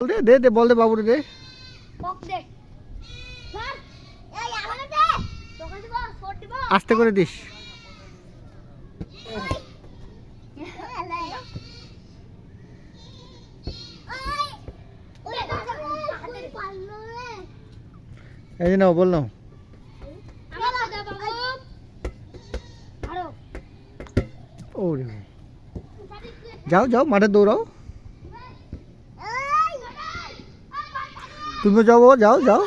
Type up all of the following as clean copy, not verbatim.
দে দে বল দে বাবুরে দে আস্তে করে দিস। এই যে নাও বল নাও। ওরে যাও যাও মাঠে দৌড়াও। তুমিও যাও বাবা, যাও যাও।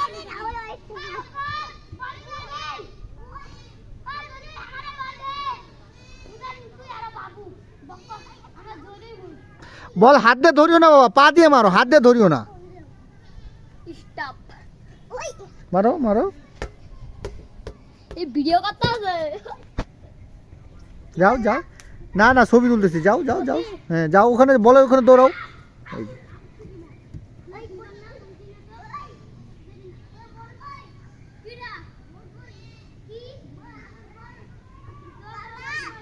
বল হাত দিয়ে ধরিও না বাবা, পা দিয়ে মারো, হাত দিয়ে ধরিও না। মারো মারো। এই ভিডিও করতে হবে। যাও যাও। না না ছবি তুলতেছি, যাও যাও যাও। হ্যাঁ যাও ওখানে, বলে ওখানে দৌড়াও। এই যে।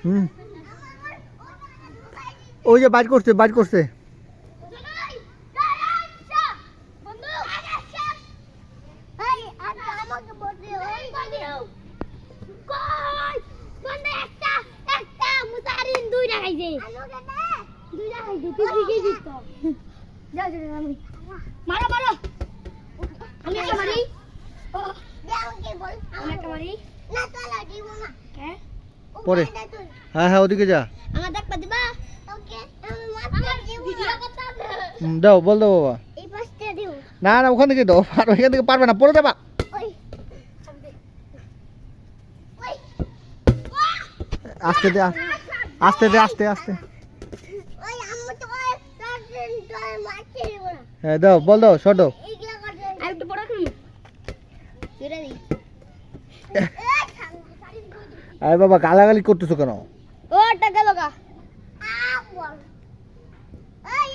হুম ওই যে বাইট করছে, বাইট করছে। মারো মারো, আমি একটা মারি, আমি একটা মারি। পরে হ্যাঁ হ্যাঁ ওদিকে যা। আমার দেখবা দিবা? ওকে, আমি মারতে দিব ভিডিও করতে হবে। দাও বল দাও বাবা। এই পাশটা দিও। না না ওখান থেকে দাও, আর ওইখান থেকে পারবে না, পড়ে যাবা। ওই ওই আস্তে দে আস্তে দে, আস্তে আস্তে। ওই আম্মু তো মারতে দিব না। হ্যাঁ দাও বল দাও, শট। এইগুলা করতে আমি একটু বড় করি ছেড়ে দিই। আরে বাবা গালাগালি করতেছো কেন? ও টাকা লাগা। আ বল। এই